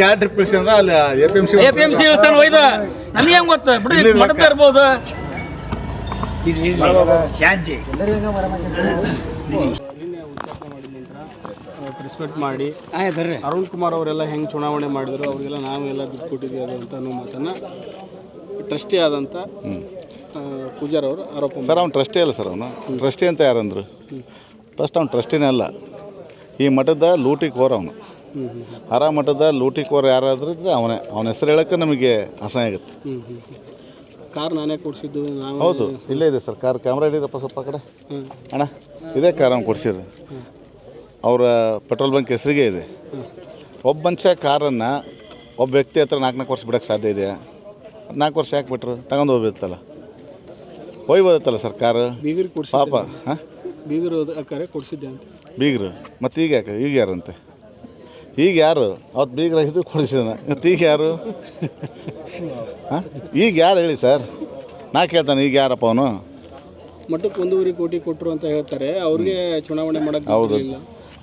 ಯಾವ ಟ್ರಿಪ್ ಅಂದ್ರೆ ಅಲ್ಲಿ APMC ಇಳಿಸ್ತಾನೆ ಒಯ್ದ ನಮಗೆ ಹೆಂಗೆ ಗೊತ್ತ ಬಿಡಿ ಮಠದ ಇರ್ಬೋದು. ರೆಸ್ಪೆಕ್ಟ್ ಮಾಡಿ ಅರುಣ್ ಕುಮಾರ್ ಅವರೆಲ್ಲ ಹೆಂಗೆ ಚುನಾವಣೆ ಮಾಡಿದ್ರು ಅವರಿಗೆಲ್ಲ ನಾವೆಲ್ಲ ದುಡ್ಡು ಕೊಟ್ಟಿದ್ದೀವಿ ಅದು ಅಂತ ಅನ್ನೋ ಮಾತನ್ನು ಟ್ರಸ್ಟಿ ಆದಂಥ ಪೂಜಾರ್ ಅವರು ಆರೋಪ. ಸರ್ ಅವ್ನು ಟ್ರಸ್ಟಿ ಅಲ್ಲ ಸರ್, ಅವನು ಟ್ರಸ್ಟಿ ಅಂತ ಯಾರಂದ್ರು? ಫಸ್ಟ್ ಅವ್ನು ಟ್ರಸ್ಟಿನೇ ಅಲ್ಲ, ಈ ಮಠದ ಲೂಟಿಕೋರ ಅವನು. ಹರ ಮಠದ ಲೂಟಿಕೋರ ಯಾರಾದ್ರೂ ಇದ್ರೆ ಅವನ ಹೆಸರು ಹೇಳೋಕ್ಕೆ ನಮಗೆ ಅಸಹ್ಯ ಆಗುತ್ತೆ. ಕಾರ್ ನಾನೇ ಕೊಡಿಸಿದ್ದು ನಾವು. ಹೌದು, ಇಲ್ಲೇ ಇದೆ ಸರ್ ಕಾರ್. ಕ್ಯಾಮ್ರಾ ಹಿಡಿದಪ್ಪ ಸ್ವಲ್ಪ ಕಡೆ ಅಣ್ಣ. ಇದೇ ಕಾರ್ ಅವ್ನು ಕೊಡಿಸಿದ್ರು, ಅವರ ಪೆಟ್ರೋಲ್ ಬಂಕ್ ಹೆಸರಿಗೆ ಇದೆ. ಒಬ್ಬ ಮನುಷ್ಯ ಕಾರನ್ನು ಒಬ್ಬ ವ್ಯಕ್ತಿ ಹತ್ರ 4 ವರ್ಷ ಬಿಡೋಕ್ಕೆ ಸಾಧ್ಯ ಇದೆಯಾ? 4 ವರ್ಷ ಯಾಕೆ ಬಿಟ್ರು? ತಗೊಂಡು ಹೋಗ್ಬಿಡ್ತಲ್ಲ, ಒಯ್ಬೋದತ್ತಲ್ಲ ಸರ್ ಕಾರು. ಬೀಗರು ಕೊಡಿಸಿ ಪಾಪ. ಹಾಂ, ಬೀಗರು ಕರೆ ಕೊಡಿಸಿದ್ದೆ ಅಂತ. ಬೀಗರು ಮತ್ತು ಈಗ ಯಾಕೆ? ಈಗ ಯಾರಂತೆ? ಈಗ ಯಾರು? ಅವತ್ತು ಬೀಗ್ರ ಇದು ಕೊಡಿಸಿದ, ಮತ್ತು ಈಗ ಯಾರು? ಹಾಂ, ಈಗ ಯಾರು ಹೇಳಿ ಸರ್? ನಾ ಕೇಳ್ತಾನೆ, ಈಗ ಯಾರಪ್ಪ ಅವನು? ಮಠಕ್ಕೆ 1.5 ಕೋಟಿ ಕೊಟ್ಟರು ಅಂತ ಹೇಳ್ತಾರೆ, ಅವ್ರಿಗೆ ಚುನಾವಣೆ ಮಾಡೋಕ್ಕೆ. ಹೌದು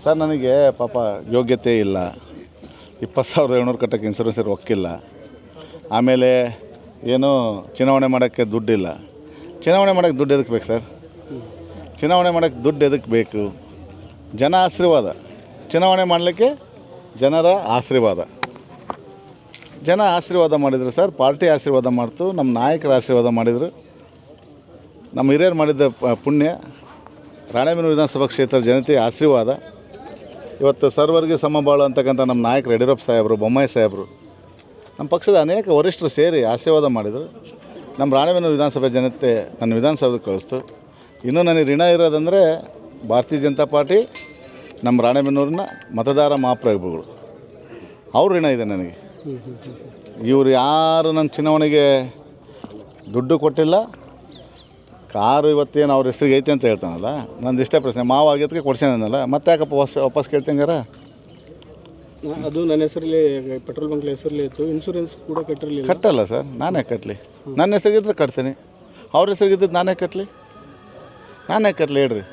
ಸರ್, ನನಗೆ ಪಾಪ ಯೋಗ್ಯತೆ ಇಲ್ಲ. 20,700 ಕಟ್ಟೋಕ್ಕೆ ಇನ್ಸೂರೆನ್ಸ್ ಒಕ್ಕಿಲ್ಲ. ಆಮೇಲೆ ಏನು ಚುನಾವಣೆ ಮಾಡೋಕ್ಕೆ ದುಡ್ಡಿಲ್ಲ. ಚುನಾವಣೆ ಮಾಡೋಕ್ಕೆ ದುಡ್ಡು ಎದಕ್ಕೆ ಬೇಕು ಸರ್? ಚುನಾವಣೆ ಮಾಡೋಕ್ಕೆ ದುಡ್ಡು ಎದಕ್ಕೆ ಬೇಕು? ಜನ ಆಶೀರ್ವಾದ. ಚುನಾವಣೆ ಮಾಡಲಿಕ್ಕೆ ಜನರ ಆಶೀರ್ವಾದ. ಜನ ಆಶೀರ್ವಾದ ಮಾಡಿದರು ಸರ್, ಪಾರ್ಟಿ ಆಶೀರ್ವಾದ ಮಾಡ್ತು, ನಮ್ಮ ನಾಯಕರ ಆಶೀರ್ವಾದ ಮಾಡಿದರು, ನಮ್ಮ ಹಿರಿಯರು ಮಾಡಿದ್ದ ಪುಣ್ಯ, ರಾಣೆಬೆನ್ನೂರು ವಿಧಾನಸಭಾ ಕ್ಷೇತ್ರ ಜನತೆಯ ಆಶೀರ್ವಾದ. ಇವತ್ತು ಸರ್ವರಿಗೆ ಸಮಬಾಳು ಅಂತಕ್ಕಂಥ ನಮ್ಮ ನಾಯಕರು ಯಡಿಯೂರಪ್ಪ ಸಾಹೇಬರು, ಬೊಮ್ಮಾಯಿ ಸಾಹೇಬರು, ನಮ್ಮ ಪಕ್ಷದ ಅನೇಕ ವರಿಷ್ಠರು ಸೇರಿ ಆಶೀರ್ವಾದ ಮಾಡಿದರು. ನಮ್ಮ ರಾಣೆಬೆನ್ನೂರು ವಿಧಾನಸಭೆ ಜನತೆ ನನ್ನ ವಿಧಾನಸೌಧಕ್ಕೆ ಕಳಿಸ್ತು. ಇನ್ನೂ ನನಗೆ ಋಣ ಇರೋದಂದರೆ ಭಾರತೀಯ ಜನತಾ ಪಾರ್ಟಿ, ನಮ್ಮ ರಾಣೆಬೆನ್ನೂರಿನ ಮತದಾರ ಮಹಾಪ್ರಭುಗಳು, ಅವ್ರ ಋಣ ಇದೆ ನನಗೆ. ಇವರು ಯಾರು ನನ್ನ ಚುನಾವಣೆಗೆ ದುಡ್ಡು ಕೊಟ್ಟಿಲ್ಲ. ಕಾರು ಇವತ್ತೇನು ಅವ್ರ ಹೆಸರಿಗೆ ಐತೆ ಅಂತ ಹೇಳ್ತಾನಲ್ಲ, ನಂದು ಇಷ್ಟೇ ಪ್ರಶ್ನೆ. ಮಾವು ಆಗಿದ್ದಕ್ಕೆ ಕೊಡ್ಸೇನಲ್ಲ, ಮತ್ತೆ ಯಾಕಪ್ಪ ವಾಪಸ್ ಕೇಳ್ತಂಗಾರ? ಅದು ನನ್ನ ಹೆಸರಲ್ಲಿ ಪೆಟ್ರೋಲ್ ಬಂಕ್ ಹೆಸರಲ್ಲಿ ಇತ್ತು, ಇನ್ಶೂರೆನ್ಸ್ ಕೂಡ ಕಟ್ಟಿರಲಿಲ್ಲ. ಕಟ್ಟಲ್ಲ ಸರ್, ನಾನೇ ಕಟ್ಟಲಿ? ನನ್ನ ಹೆಸರಿಗಿದ್ರೆ ಕಟ್ತೀನಿ, ಅವ್ರ ಹೆಸರಿಗಿದ್ದು ನಾನೇ ಕಟ್ಟಲಿ ಹೇಳ್ರಿ.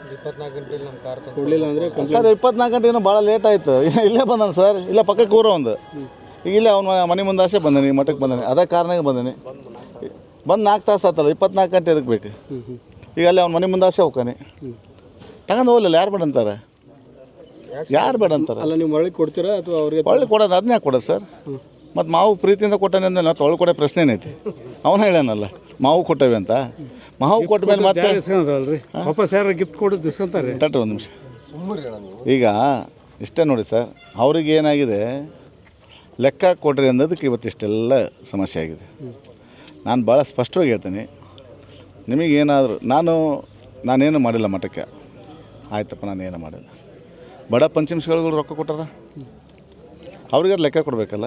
24 ಗಂಟೆಲಿ ನಮ್ಮ ಕಾರ್ ಕೊಡಲಿಲ್ಲ ಅಂದರೆ ಸರ್ 24 ಗಂಟೆ ಇನ್ನೂ ಭಾಳ ಲೇಟ್ ಆಯಿತು. ಇಲ್ಲೇ ಬಂದಾನೆ ಸರ್, ಇಲ್ಲ ಪಕ್ಕಕ್ಕೆ ಊರ ಒಂದು. ಈಗ ಇಲ್ಲೇ ಅವ್ನ ಮನೆ ಮುಂದಾಸೆ ಬಂದಾನೆ, ಮಠಕ್ಕೆ ಬಂದಾನೆ, ಅದೇ ಕಾರಣಕ್ಕೆ ಬಂದಾನೆ. ಬಂದು 4 ತಾಸು ಆತಲ್ಲ, 24 ಗಂಟೆ ಎದಕ್ಕೆ ಬೇಕು? ಈಗ ಅಲ್ಲಿ ಅವ್ನ ಮನೆ ಮುಂದಾಸೆ ಹೋಗ್ತಾನೆ, ತಗೊಂಡು ಹೋಗಲಿಲ್ಲ. ಯಾರು ಬೇಡ ಅಂತಾರೆ? ಯಾರು ಬೇಡ ಅಂತಾರೆ? ಅಲ್ಲ, ನೀವು ಒಳ್ಳೆ ಕೊಡ್ತೀರಾ ಅಥವಾ ಅವ್ರಿಗೆ? ಒಳ್ಳೆ ಕೊಡೋದು ಅದನ್ನೇ ಯಾಕೆ ಕೊಡೋದು ಸರ್? ಮತ್ತು ಮಾವು ಪ್ರೀತಿಯಿಂದ ಕೊಟ್ಟಾನೆ ಅಂದಮೇಲೆ ಮತ್ತೆ ಒಳ್ಳೆ ಕೊಡೋ ಪ್ರಶ್ನೆ ಏನೈತಿ? ಅವನು ಹೇಳೋನಲ್ಲ ಮಾವು ಕೊಟ್ಟವೆ ಅಂತ. ಮಾವು ಕೊಟ್ಟ ಮೇಲೆ ಮತ್ತೆ ವಾಪಸ್ ಯಾರು ಗಿಫ್ಟ್ ಕೊಡೋದು ಇಸ್ಕೊಂತಾರೆ. ತಟ್ರಿ ಒಂದು ನಿಮಿಷ. ಈಗ ಇಷ್ಟೇ ನೋಡಿ ಸರ್, ಅವ್ರಿಗೆ ಏನಾಗಿದೆ, ಲೆಕ್ಕ ಕೊಡ್ರಿ ಅನ್ನೋದಕ್ಕೆ ಇವತ್ತು ಇಷ್ಟೆಲ್ಲ ಸಮಸ್ಯೆ ಆಗಿದೆ. ನಾನು ಭಾಳ ಸ್ಪಷ್ಟವಾಗಿ ಹೇಳ್ತೀನಿ, ನಿಮಗೇನಾದರೂ ನಾನೇನು ಮಾಡಿಲ್ಲ ಮಠಕ್ಕೆ, ಆಯ್ತಪ್ಪ, ನಾನೇನು ಮಾಡಿಲ್ಲ. ಬಡ ಪಂಚಮಿಸ್ಗಳಿಗೂ ರೊಕ್ಕ ಕೊಟ್ಟಾರ, ಅವ್ರಿಗೆ ಲೆಕ್ಕ ಕೊಡಬೇಕಲ್ಲ.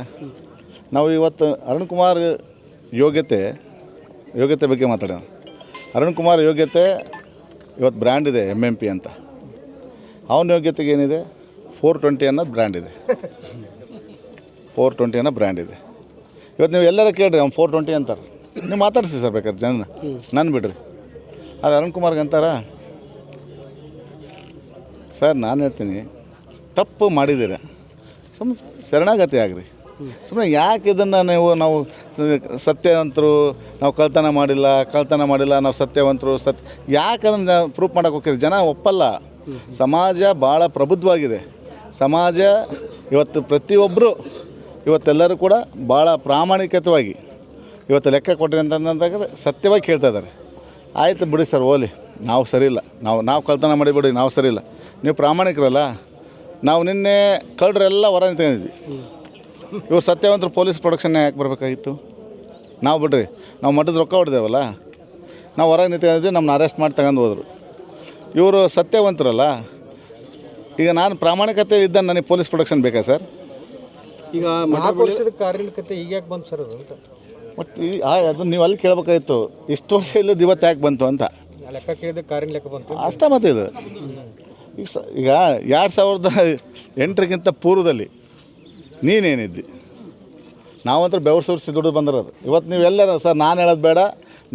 ನಾವು ಇವತ್ತು ಅರುಣ್ ಕುಮಾರ್ ಯೋಗ್ಯತೆ ಬಗ್ಗೆ ಮಾತಾಡೋಣ. ಅರುಣ್ ಕುಮಾರ್ ಯೋಗ್ಯತೆ ಇವತ್ತು ಬ್ರ್ಯಾಂಡ್ ಇದೆ, MMP ಅಂತ. ಅವನ ಯೋಗ್ಯತೆಗೆ ಏನಿದೆ? 420 ಅನ್ನೋದು ಬ್ರ್ಯಾಂಡ್ ಇದೆ. 420 ಅನ್ನೋ ಬ್ರ್ಯಾಂಡ್ ಇದೆ. ಇವತ್ತು ನೀವು ಎಲ್ಲರೂ ಕೇಳ್ರಿ, ಅವ್ನು 420 ಅಂತಾರೆ. ನೀವು ಮಾತಾಡಿಸಿ ಸರ್ ಬೇಕಾದ್ರೆ ಜನ, ನನ್ನ ಬಿಡ್ರಿ. ಅದು ಅರುಣ್ ಕುಮಾರ್ಗೆ ಅಂತಾರ ಸರ್? ನಾನು ಹೇಳ್ತೀನಿ, ತಪ್ಪು ಮಾಡಿದ್ದೀರ, ಸುಮ್ಮನೆ ಶರಣಾಗತಿ ಆಗ್ರಿ. ಸುಮ್ಮನೆ ಯಾಕೆ ಇದನ್ನು ನಾವು ಸತ್ಯವಂತರು, ನಾವು ಕಳ್ತನ ಮಾಡಿಲ್ಲ, ನಾವು ಸತ್ಯವಂತರು, ಯಾಕೆ ಅದನ್ನು ಪ್ರೂಫ್ ಮಾಡೋಕೆ ಹೋಗ್ತೀರಿ? ಜನ ಒಪ್ಪಲ್ಲ. ಸಮಾಜ ಭಾಳ ಪ್ರಬುದ್ಧವಾಗಿದೆ. ಸಮಾಜ ಇವತ್ತು ಪ್ರತಿಯೊಬ್ಬರು ಇವತ್ತೆಲ್ಲರೂ ಕೂಡ ಭಾಳ ಪ್ರಾಮಾಣಿಕತೆಯಾಗಿ ಇವತ್ತು ಲೆಕ್ಕ ಕೊಟ್ಟರೆ ಅಂತಂದಾಗ ಸತ್ಯವಾಗಿ ಕೇಳ್ತಾ ಇದ್ದಾರೆ. ಆಯಿತು ಬಿಡಿ ಸರ್, ಹೋಲಿ, ನಾವು ಸರಿ ಇಲ್ಲ, ನಾವು ಕಳ್ತನ ಮಾಡಿಬಿಡಿ, ನಾವು ಸರಿ ಇಲ್ಲ. ನೀವು ಪ್ರಾಮಾಣಿಕರಲ್ಲ. ನಾವು ನಿನ್ನೆ ಕಳ್ಳರೆಲ್ಲ ಹೊರ ನಿಂತ್ಕೊಂಡಿದ್ವಿ. ಇವ್ರು ಸತ್ಯವಂತರು ಪೊಲೀಸ್ ಪ್ರೊಡಕ್ಷನ್ ಯಾಕೆ ಬರಬೇಕಾಗಿತ್ತು? ನಾವು ಬಿಡ್ರಿ, ನಾವು ಮಠದ ರೊಕ್ಕ ಹೊಡೆದೇವಲ್ಲ, ನಾವು ಹೊರಗೆ ನಿಂತ್ಕೊಂಡಿದ್ವಿ, ನಮ್ಮನ್ನ ಅರೆಸ್ಟ್ ಮಾಡಿ ತಗೊಂಡು ಹೋದರು. ಇವರು ಸತ್ಯವಂತರಲ್ಲ. ಈಗ ನಾನು ಪ್ರಾಮಾಣಿಕತೆ ಇದ್ದ ನನಗೆ ಪೊಲೀಸ್ ಪ್ರೊಡಕ್ಷನ್ ಬೇಕಾ ಸರ್? ಈಗ ಮಠದ ಕಾರ್ಯಕತೆ ಈಗ ಯಾಕೆ ಬಂತು ಸರ್? ಅದು ಅಂತ ಮತ್ತು ಅದು ನೀವು ಅಲ್ಲಿ ಕೇಳಬೇಕಾಗಿತ್ತು, ಇಷ್ಟು ವರ್ಷ ಇಲ್ಲದ ಇವತ್ತು ಯಾಕೆ ಬಂತು ಅಂತ. ಲೆಕ್ಕ ಕೇಳಿದ ಕಾರಿನ ಲೆಕ್ಕ ಬಂತು ಅಷ್ಟೇ. ಮತ್ತು ಇದು ಈಗ 2008 ಪೂರ್ವದಲ್ಲಿ ನೀನೇನಿದ್ದಿ? ನಾವಂತೂ ಬೆವರು ಸುರಿಸಿ ದುಡ್ಡು ಬಂದಿರೋದು. ಇವತ್ತು ನೀವೆಲ್ಲರೂ ಸರ್, ನಾನು ಹೇಳೋದು ಬೇಡ,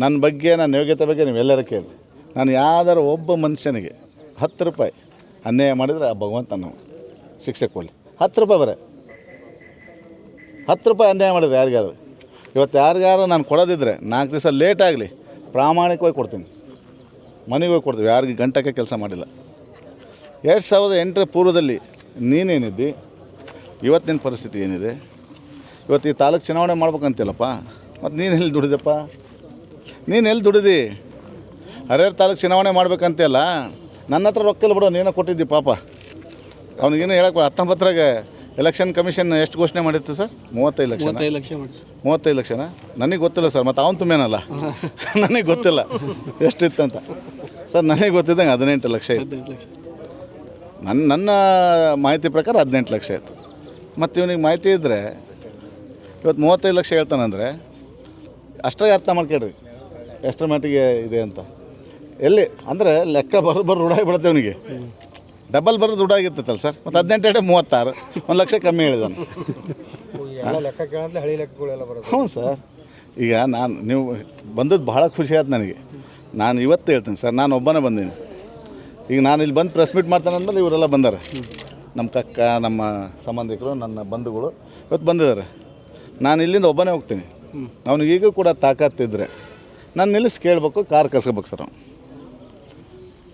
ನನ್ನ ಬಗ್ಗೆ, ನನ್ನ ಯೋಗ್ಯತೆ ಬಗ್ಗೆ ನೀವೆಲ್ಲರೂ ಕೇಳಿ. ನಾನು ಯಾವ್ದಾರು ಒಬ್ಬ ಮನುಷ್ಯನಿಗೆ 10 ರೂಪಾಯಿ ಅನ್ಯಾಯ ಮಾಡಿದರೆ ಆ ಭಗವಂತ ನಾವು ಶಿಕ್ಷೆ ಕೊಡಲಿ. 10 ರೂಪಾಯಿ ಬರೀ 10 ರೂಪಾಯಿ ಅನ್ಯಾಯ ಮಾಡಿದ್ರೆ ಯಾರಿಗಾದ್ರು. ಇವತ್ತು ಯಾರಿಗಾರು ನಾನು ಕೊಡೋದಿದ್ರೆ 4 ದಿವಸ ಲೇಟ್ ಆಗಲಿ ಪ್ರಾಮಾಣಿಕವಾಗಿ ಕೊಡ್ತೀನಿ, ಮನೆಗೆ ಹೋಗಿ ಕೊಡ್ತೀವಿ. ಯಾರಿಗೆ ಗಂಟಕ್ಕೆ ಕೆಲಸ ಮಾಡಿಲ್ಲ. 2008 ಪೂರ್ವದಲ್ಲಿ ನೀನೇನಿದ್ದಿ, ಇವತ್ತು ನಿನ್ನ ಪರಿಸ್ಥಿತಿ ಏನಿದೆ? ಇವತ್ತು ಈ ತಾಲೂಕು ಚುನಾವಣೆ ಮಾಡ್ಬೇಕಂತಿಲ್ಲಪ್ಪ, ಮತ್ತು ನೀನು ಎಲ್ಲಿ ದುಡಿದಪ್ಪ? ನೀನು ಎಲ್ಲಿ ದುಡಿದಿ? ಹರಿಹರ ತಾಲೂಕು ಚುನಾವಣೆ ಮಾಡ್ಬೇಕಂತಿಲ್ಲ. ನನ್ನ ಹತ್ರ ರೊಕ್ಕ ಇಲ್ಲ ಬಿಡು, ನೀನೇ ಕೊಟ್ಟಿದ್ದಿ ಪಾಪ. ಅವ್ನಿಗೇನು ಹೇಳಕ್ಕೆ 19ರಾಗೆ ಎಲೆಕ್ಷನ್ ಕಮಿಷನ್ ಎಷ್ಟು ಘೋಷಣೆ ಮಾಡಿತ್ತು ಸರ್? 35 ಲಕ್ಷ. 35 ಲಕ್ಷನಾ? ನನಗೆ ಗೊತ್ತಿಲ್ಲ ಸರ್, ಮತ್ತು ಅವನು ತುಂಬೇನಲ್ಲ ನನಗೆ ಗೊತ್ತಿಲ್ಲ ಎಷ್ಟಿತ್ತಂತ ಸರ್. ನನಗೆ ಗೊತ್ತಿದ್ದಂಗೆ 18 ಲಕ್ಷ ಇತ್ತು. ನನ್ನ ಮಾಹಿತಿ ಪ್ರಕಾರ 18 ಲಕ್ಷ ಇತ್ತು. ಮತ್ತು ಇವನಿಗೆ ಮಾಹಿತಿ ಇದ್ದರೆ ಇವತ್ತು 35 ಲಕ್ಷ ಹೇಳ್ತಾನಂದರೆ ಅಷ್ಟಾಗಿ ಅರ್ಥ ಮಾಡ್ಕೊಳ್ರಿ ಎಷ್ಟರ ಮಟ್ಟಿಗೆ ಇದೆ ಅಂತ. ಎಲ್ಲಿ ಅಂದರೆ ಲೆಕ್ಕ ಬರೋದು ರೂಢಾಗಿ ಬಿಡುತ್ತೆ ಅವನಿಗೆ. ಡಬಲ್ ಬರೋದು ರೂಢಾಗಿರ್ತೈತಲ್ಲ ಸರ್. ಮತ್ತು 18 36 1 ಲಕ್ಷ ಕಮ್ಮಿ ಹೇಳಿದಾನೆ. ಲೆಕ್ಕ ಕೇಳಂದ್ರೆ ಹಳಿ ಲೆಕ್ಕಗಳೆಲ್ಲ ಬರೋದು. ಹ್ಞೂ ಸರ್. ಈಗ ನೀವು ಬಂದದ್ದು ಭಾಳ ಖುಷಿ ಆಯ್ತು ನನಗೆ. ನಾನು ಇವತ್ತು ಹೇಳ್ತೀನಿ ಸರ್, ನಾನು ಒಬ್ಬನೇ ಬಂದೀನಿ. ಈಗ ನಾನು ಇಲ್ಲಿ ಬಂದು ಪ್ರೆಸ್ ಮೀಟ್ ಮಾಡ್ತಾನೆ ಅಂದಮೇಲೆ ಇವರೆಲ್ಲ ಬಂದಾರೆ. ನಮ್ಮ ಕಕ್ಕ, ನಮ್ಮ ಸಂಬಂಧಿಕರು, ನನ್ನ ಬಂಧುಗಳು ಇವತ್ತು ಬಂದಿದ್ದಾರೆ. ನಾನು ಇಲ್ಲಿಂದ ಒಬ್ಬನೇ ಹೋಗ್ತೀನಿ. ಅವನಿಗೀಗೂ ಕೂಡ ತಾಕತ್ತಿದ್ರೆ ನಾನು ನಿಲ್ಲಿಸಿ ಕೇಳಬೇಕು, ಕಾರ್ ಕಸ್ಕೋಬೇಕು ಸರ್. ಅವ್ನು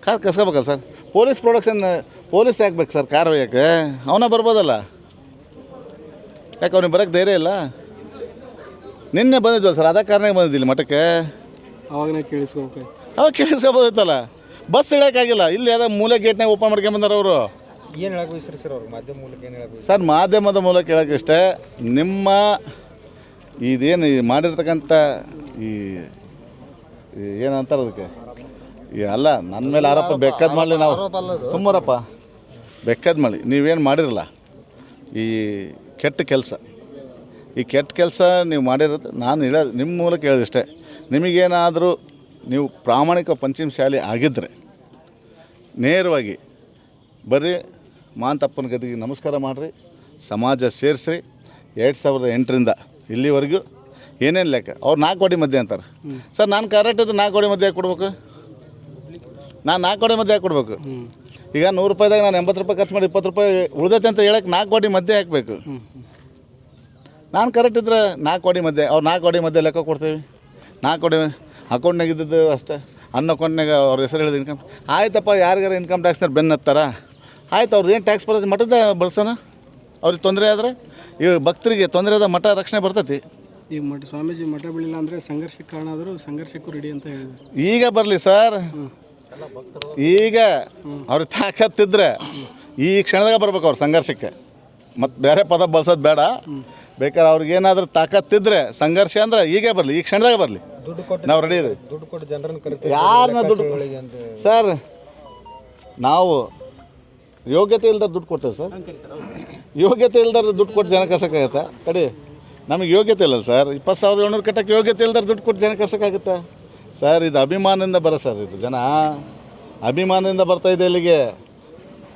ಕಾರ್ ಕಸ್ಕೋಬೇಕಲ್ಲ ಸರ್. ಪೊಲೀಸ್ ಯಾಕೆ ಬೇಕು ಸರ್ ಕಾರ್ ಒಯ್ಯೋಕ್ಕೆ? ಅವನ ಬರ್ಬೋದಲ್ಲ. ಯಾಕೆ ಅವ್ನಿಗೆ ಬರೋಕ್ಕೆ ಧೈರ್ಯ ಇಲ್ಲ? ನಿನ್ನೆ ಬಂದಿದ್ವಲ್ಲ ಸರ್, ಅದೇ ಕಾರಣಕ್ಕೆ ಬಂದಿದ್ದಿಲ್ಲ ಮಠಕ್ಕೆ. ಅವಾಗನೇ ಕೇಳಿಸ್ಕೋಬೇಕು. ಅವಾಗ ಕೇಳಿಸ್ಕೋಬೋದಿತ್ತಲ್ಲ. ಬಸ್ ಇಳಿಯೋಕ್ಕಾಗಿಲ್ಲ. ಇಲ್ಲಿ ಯಾವುದೋ ಮೂಲೆ ಗೇಟ್ನಾಗ ಓಪನ್ ಮಾಡ್ಕೊಂಬಂದಾರ ಅವರು. ಏನು ಹೇಳಕ್ಕೆ ಬಯಸ್ರಿ ಸರ್ ಅವ್ರು ಮಾಧ್ಯಮ ಮೂಲಕ ಏನು ಹೇಳಕ್ಕೆ? ಸರ್ ಮಾಧ್ಯಮದ ಮೂಲಕ ಹೇಳೋಕ್ಕೆ ಇಷ್ಟೇ, ನಿಮ್ಮ ಇದೇನು ಮಾಡಿರ್ತಕ್ಕಂಥ ಈ ಏನಂತಾರೆ ಅದಕ್ಕೆ, ಈ ಅಲ್ಲ ನನ್ನ ಮೇಲೆ ಆರೋಪ ಬೇಕಾದ್ ಮಾಡಲಿ, ನಾವು ಸುಮ್ಮರಪ್ಪ ಬೇಕಾದ್ ಮಾಡಿ. ನೀವೇನು ಮಾಡಿರಲ್ಲ ಈ ಕೆಟ್ಟ ಕೆಲಸ, ಈ ಕೆಟ್ಟ ಕೆಲಸ ನೀವು ಮಾಡಿರೋದು ನಾನು ಹೇಳೋದು ನಿಮ್ಮ ಮೂಲಕ ಹೇಳೋದಿಷ್ಟೇ. ನಿಮಗೇನಾದರೂ ನೀವು ಪ್ರಾಮಾಣಿಕ ಪಂಚಮಶಾಲಿ ಆಗಿದ್ದರೆ ನೇರವಾಗಿ ಬರ್ರಿ, ಮಾಂತಪ್ಪನ ಗದಿಗೆ ನಮಸ್ಕಾರ ಮಾಡಿರಿ, ಸಮಾಜ ಸೇರಿಸ್ರಿ. 2008ರಿಂದ ಇಲ್ಲಿವರೆಗೂ ಏನೇನು ಲೆಕ್ಕ ಅವ್ರು 4 ಕೋಟಿ ಮಧ್ಯೆ ಅಂತಾರೆ ಸರ್. ನಾನು ಕರೆಕ್ಟಿದ್ದು 4 ಕೋಟಿ ಮಧ್ಯೆ ಯಾಕೆ ಕೊಡ್ಬೇಕು? ನಾನು 4 ಕೋಟಿ ಮಧ್ಯೆ ಯಾಕೆ ಕೊಡಬೇಕು? ಈಗ 100 ರೂಪಾಯಿದಾಗ ನಾನು 80 ರೂಪಾಯಿ ಖರ್ಚು ಮಾಡಿ 20 ರೂಪಾಯಿ ಉಳಿದೈತೆ ಅಂತ ಹೇಳಕ್ಕೆ 4 ಕೋಟಿ ಮಧ್ಯೆ ಹಾಕಬೇಕು. ನಾನು ಕರೆಕ್ಟ್ ಇದ್ದರೆ 4 ಕೋಟಿ ಮಧ್ಯೆ, ಅವ್ರು 4 ಕೋಟಿ ಮಧ್ಯೆ ಲೆಕ್ಕ ಕೊಡ್ತೀವಿ. 4 ಕೋಟಿ ಅಕೌಂಟ್ನಾಗ ಇದ್ದದ್ದು ಅಷ್ಟೇ. ಅಕೌಂಟ್ನಾಗ ಅವ್ರ ಹೆಸರು ಹೇಳಿದ ಇನ್ಕಮ್ ಆಯ್ತಪ್ಪ. ಯಾರಿಗಾರ ಇನ್ಕಮ್ ಟ್ಯಾಕ್ಸ್ನಾರು ಬೆನ್ನು ಹತ್ತಾರ ಆಯ್ತು, ಅವ್ರದ್ದು ಏನು ಟ್ಯಾಕ್ಸ್ ಬರ್ತೈತಿ? ಮಠದ ಬಳಸೋಣ. ಅವ್ರಿಗೆ ತೊಂದರೆ ಆದರೆ, ಈಗ ಭಕ್ತರಿಗೆ ತೊಂದರೆ ಆದ ಮಠ ರಕ್ಷಣೆ ಬರ್ತೈತಿ. ಈಗ ಸ್ವಾಮೀಜಿ ಮಠ ಬೆಳಿಲ್ಲ ಅಂದರೆ ಸಂಘರ್ಷಕ್ಕೆ ಕಾರಣ ಆದರೂ ಸಂಘರ್ಷಕ್ಕೂ ರೆಡಿ ಅಂತ ಹೇಳಿದ್ರು. ಈಗ ಬರಲಿ ಸರ್, ಈಗ ಅವ್ರಿಗೆ ತಾಕತ್ತಿದ್ರೆ ಈ ಕ್ಷಣದಾಗ ಬರ್ಬೇಕು ಅವ್ರು ಸಂಘರ್ಷಕ್ಕೆ. ಮತ್ತು ಬೇರೆ ಪದ ಬಳಸೋದು ಬೇಡ. ಬೇಕಾದ್ರೆ ಅವ್ರಿಗೇನಾದ್ರೂ ತಾಕತ್ತಿದ್ರೆ ಸಂಘರ್ಷ ಅಂದ್ರೆ ಈಗೇ ಬರಲಿ, ಈ ಕ್ಷಣದಾಗ ಬರಲಿ. ದುಡ್ಡು ಕೊಟ್ಟು ನಾವು ರೆಡಿ ಇದ್ದೀವಿ. ದುಡ್ಡು ಕೊಟ್ಟು ಜನರನ್ನು ಕರಿತೀವಿ. ಯಾರನ್ನ ದುಡ್ಡು ಸರ್? ನಾವು ಯೋಗ್ಯತೆ ಇಲ್ದಾರ ದುಡ್ಡು ಕೊಡ್ತೇವೆ ಸರ್. ಯೋಗ್ಯತೆ ಇಲ್ದಾರ ದುಡ್ಡು ಕೊಟ್ಟು ಜನ ಕರ್ಸೋಕ್ಕಾಗತ್ತಾ? ತಡಿ, ನಮಗೆ ಯೋಗ್ಯತೆ ಇಲ್ಲ ಸರ್. 20,700 ಕಟ್ಟಕ್ಕೆ ಯೋಗ್ಯತೆ ಇಲ್ದಾರ ದುಡ್ಡು ಕೊಟ್ಟು ಜನ ಕರ್ಸೋಕ್ಕಾಗುತ್ತಾ ಸರ್? ಇದು ಅಭಿಮಾನದಿಂದ ಬರೋ ಸರ್. ಇದು ಜನ ಅಭಿಮಾನದಿಂದ ಬರ್ತಾಯಿದೆ ಇಲ್ಲಿಗೆ.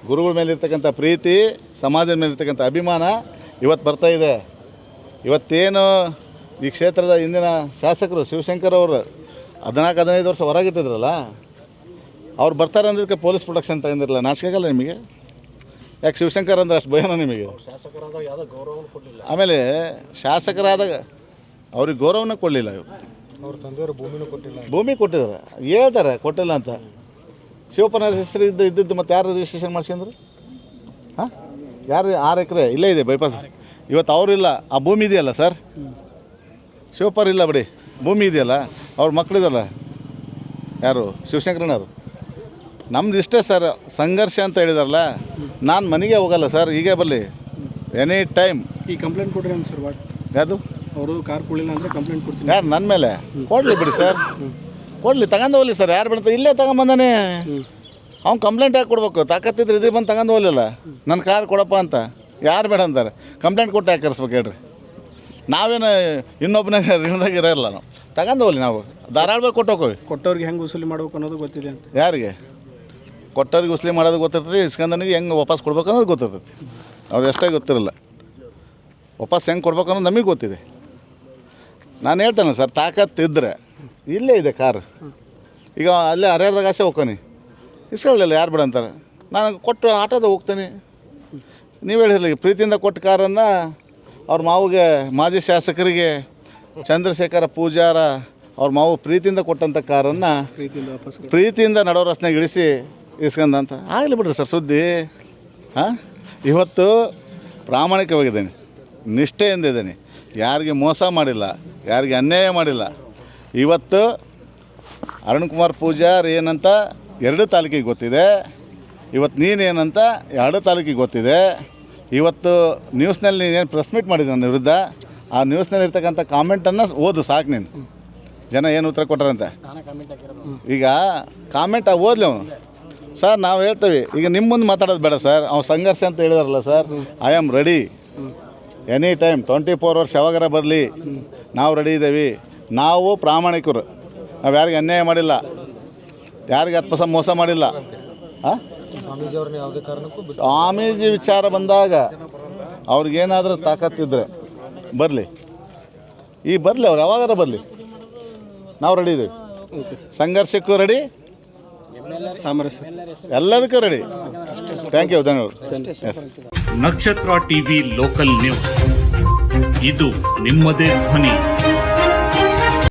ಗುರುಗಳ ಮೇಲೆ ಇರ್ತಕ್ಕಂಥ ಪ್ರೀತಿ, ಸಮಾಜದ ಮೇಲೆ ಇರ್ತಕ್ಕಂಥ ಅಭಿಮಾನ ಇವತ್ತು ಬರ್ತಾಯಿದೆ. ಇವತ್ತೇನು ಈ ಕ್ಷೇತ್ರದ ಇಂದಿನ ಶಾಸಕರು ಶಿವಶಂಕರ್ ಅವರು 14-15 ವರ್ಷ ಹೊರಗಿಟ್ಟಿದ್ರಲ್ಲ, ಅವ್ರು ಬರ್ತಾರೆ ಅಂದಿದ್ದಕ್ಕೆ ಪೊಲೀಸ್ ಪ್ರೊಟೆಕ್ಷನ್ ತಗೊಂಡಿರಲ್ಲ. ನಾಚಿಕಾಗಲ್ಲ ನಿಮಗೆ? ಯಾಕೆ ಶಿವಶಂಕರ್ ಅಂದ್ರೆ ಅಷ್ಟು ಭಯನ ನಿಮಗೆ? ಶಾಸಕರಾದಾಗ ಯಾವುದೋ ಗೌರವವನ್ನು ಕೊಡಲಿಲ್ಲ. ಆಮೇಲೆ ಶಾಸಕರಾದಾಗ ಅವ್ರಿಗೆ ಗೌರವನ ಕೊಡಲಿಲ್ಲ. ಅವ್ರ ತಂದೆಯವರು ಭೂಮಿನೂ ಕೊಟ್ಟಿಲ್ಲ. ಭೂಮಿ ಕೊಟ್ಟಿದ್ದಾರೆ, ಹೇಳ್ತಾರೆ ಕೊಟ್ಟಿಲ್ಲ ಅಂತ. ಶಿವಪ್ಪನ ಹೆಸರು ಇದ್ದಿದ್ದು ಮತ್ತು ಯಾರು ರಿಜಿಸ್ಟ್ರೇಷನ್ ಮಾಡಿಸ್ಕೊಂಡ್ರು? ಹಾಂ, ಯಾರು? 6 ಎಕರೆ ಇಲ್ಲೇ ಇದೆ ಬೈಪಾಸ್. ಇವತ್ತು ಅವರಿಲ್ಲ, ಆ ಭೂಮಿ ಇದೆಯಲ್ಲ ಸರ್. ಶಿವಪ್ಪರು ಇಲ್ಲ ಬಿಡಿ, ಭೂಮಿ ಇದೆಯಲ್ಲ, ಅವ್ರ ಮಕ್ಕಳಿದಲ್ಲ. ಯಾರು? ಶಿವಶಂಕರನವರು. ನಮ್ದು ಇಷ್ಟೇ ಸರ್, ಸಂಘರ್ಷ ಅಂತ ಹೇಳಿದಾರಲ್ಲ. ನಾನು ಮನೆಗೆ ಹೋಗಲ್ಲ ಸರ್, ಹೀಗೆ ಬರಲಿ ಎನಿ ಟೈಮ್. ಈ ಕಂಪ್ಲೇಂಟ್ ಕೊಡ್ರಿ ಅಂತ ಸರ್. ಯಾವುದು? ಅವರು ಕಾರ್ ಕೊಡಲಿಲ್ಲ ಅಂದರೆ ಕಂಪ್ಲೇಂಟ್ ಕೊಡ್ತೀನಿ. ಯಾರು? ನನ್ನ ಮೇಲೆ ಕೊಡಲಿ ಬಿಡಿ ಸರ್, ಕೊಡಲಿ, ತಗೊಂಡು ಹೋಗಲಿ ಸರ್. ಯಾರು ಬಿಡ್ತಾರೆ? ಇಲ್ಲೇ ತಗೊಂಬಂದಾನೆ ಅವ್ನು. ಕಂಪ್ಲೇಂಟ್ ಯಾಕೆ ಕೊಡ್ಬೇಕು? ತಾಕತ್ತಿದ್ರೆ ಇದೇ ಬಂದು ತಗೊಂಡು ಹೋಗಲಿಲ್ಲ ನನ್ನ ಕಾರ್ ಕೊಡಪ್ಪ ಅಂತ. ಯಾರು ಬೇಡ ಅಂತಾರೆ? ಕಂಪ್ಲೇಂಟ್ ಕೊಟ್ಟು ಯಾಕೆ ಕರೆಸ್ಬೇಕು ಹೇಳ್ರಿ? ನಾವೇನು ಇನ್ನೊಬ್ಬನಾಗ ಋಣದಾಗ ಇರೋಲ್ಲ. ನಾವು ತಗೊಂಡು ಹೋಗಲಿ, ನಾವು ಧಾರಾಳವಾಗಿ ಕೊಟ್ಟು ಹೋಗಿ. ಕೊಟ್ಟವ್ರಿಗೆ ಹೆಂಗೆ ವಸೂಲಿ ಮಾಡ್ಬೇಕು ಅನ್ನೋದು ಗೊತ್ತಿದೆ ಅಂತ. ಯಾರಿಗೆ? ಕೊಟ್ಟವ್ರಿಗೆ ವಸೂಲಿ ಮಾಡೋದು ಗೊತ್ತಿರ್ತೈತಿ, ಇಸ್ಕಂದನಿಗೆ ಹೆಂಗೆ ವಾಪಸ್ ಕೊಡ್ಬೇಕು ಅನ್ನೋದು ಗೊತ್ತಿರ್ತೈತಿ. ಅವ್ರು ಎಷ್ಟೇ ಗೊತ್ತಿರಲ್ಲ. ವಾಪಸ್ ಹೆಂಗೆ ಕೊಡ್ಬೇಕು ಅನ್ನೋದು ನಮಗೆ ಗೊತ್ತಿದೆ. ನಾನು ಹೇಳ್ತೇನೆ ಸರ್, ತಾಕತ್ತಿದ್ರೆ ಇಲ್ಲೇ ಇದೆ ಕಾರ್. ಈಗ ಅಲ್ಲೇ ಹರಿಹರದಾಗ ಆಸೆ ಹೋಗ್ತಾನೆ, ಇಸ್ಕೊಳ್ಳಿಲ್ಲ, ಯಾರು ಬಿಡ ಅಂತಾರೆ. ನಾನು ಕೊಟ್ಟು ಆಟೋದಾಗ ಹೋಗ್ತೇನೆ. ನೀವು ಹೇಳಿರಲಿ ಪ್ರೀತಿಯಿಂದ ಕೊಟ್ಟ ಕಾರನ್ನು ಅವ್ರ ಮಾವಿಗೆ ಮಾಜಿ ಶಾಸಕರಿಗೆ ಚಂದ್ರಶೇಖರ ಪೂಜಾರ ಅವ್ರ ಮಾವು ಪ್ರೀತಿಯಿಂದ ಕೊಟ್ಟಂಥ ಕಾರನ್ನು ಪ್ರೀತಿಯಿಂದ ವಾಪಸ್ ಪ್ರೀತಿಯಿಂದ ನಡೋ ರಸ್ತೆಗೆ ಇಸ್ಕೊಂಡಂತ ಆಗಲಿ ಬಿಡ್ರಿ ಸರ್ ಸುದ್ದಿ. ಹಾಂ, ಇವತ್ತು ಪ್ರಾಮಾಣಿಕವಾಗಿದ್ದೇನೆ, ನಿಷ್ಠೆಯಿಂದ ಇದ್ದೇನೆ, ಯಾರಿಗೆ ಮೋಸ ಮಾಡಿಲ್ಲ, ಯಾರಿಗೆ ಅನ್ಯಾಯ ಮಾಡಿಲ್ಲ. ಇವತ್ತು ಅರುಣ್ ಕುಮಾರ್ ಪೂಜಾರ್ ಏನಂತ 2 ತಾಲೂಕಿಗೆ ಗೊತ್ತಿದೆ, ಇವತ್ತು ನೀನೇನಂತ 2 ತಾಲೂಕಿಗೆ ಗೊತ್ತಿದೆ. ಇವತ್ತು ನ್ಯೂಸ್ನಲ್ಲಿ ನೀನೇನು ಪ್ರೆಸ್ ಮೀಟ್ ಮಾಡಿದ್ದೆ ನನ್ನ ವಿರುದ್ಧ, ಆ ನ್ಯೂಸ್ನಲ್ಲಿ ಇರ್ತಕ್ಕಂಥ ಕಾಮೆಂಟನ್ನು ಓದು ಸಾಕು ನೀನು, ಜನ ಏನು ಉತ್ತರ ಕೊಟ್ಟಾರಂತೆ. ಈಗ ಕಾಮೆಂಟ್ ಓದಲಿ ಅವನು. ಸರ್ ನಾವು ಹೇಳ್ತೀವಿ, ಈಗ ನಿಮ್ಮ ಮುಂದೆ ಮಾತಾಡೋದು ಬೇಡ ಸರ್, ಅವ್ನು ಸಂಘರ್ಷ ಅಂತ ಹೇಳಿದಾರಲ್ಲ sir, I am ready any time 24 hours ಯಾವಾಗಾರ ಬರಲಿ, ನಾವು ರೆಡಿ ಇದ್ದೀವಿ. ನಾವು ಪ್ರಾಮಾಣಿಕರು, ನಾವು ಯಾರಿಗೆ ಅನ್ಯಾಯ ಮಾಡಿಲ್ಲ, ಯಾರಿಗೆ 10% ಮೋಸ ಮಾಡಿಲ್ಲ. ಹಾಂ, ಸ್ವಾಮೀಜಿ ಅವ್ರನ್ನ ಯಾವುದೇ ಕಾರಣಕ್ಕೂ ಸ್ವಾಮೀಜಿ ವಿಚಾರ ಬಂದಾಗ ಅವ್ರಿಗೇನಾದರೂ ತಾಕತ್ತಿದ್ರೆ ಬರಲಿ, ಬರಲಿ, ಅವ್ರು ಯಾವಾಗಾರ ಬರಲಿ, ನಾವು ರೆಡಿ ಇದ್ದೀವಿ. ಸಂಘರ್ಷಕ್ಕೂ ರೆಡಿ, ಸಾಮರಸ್ಯ ಎಲ್ಲದಕ್ಕೂ ರೆಡಿ. ಥ್ಯಾಂಕ್ ಯು, ಧನ್ಯವಾದ. ಎಸ್, ನಕ್ಷತ್ರ ಟಿವಿ ಲೋಕಲ್ ನ್ಯೂಸ್, ಇದು ನಿಮ್ಮದೇ ಧ್ವನಿ.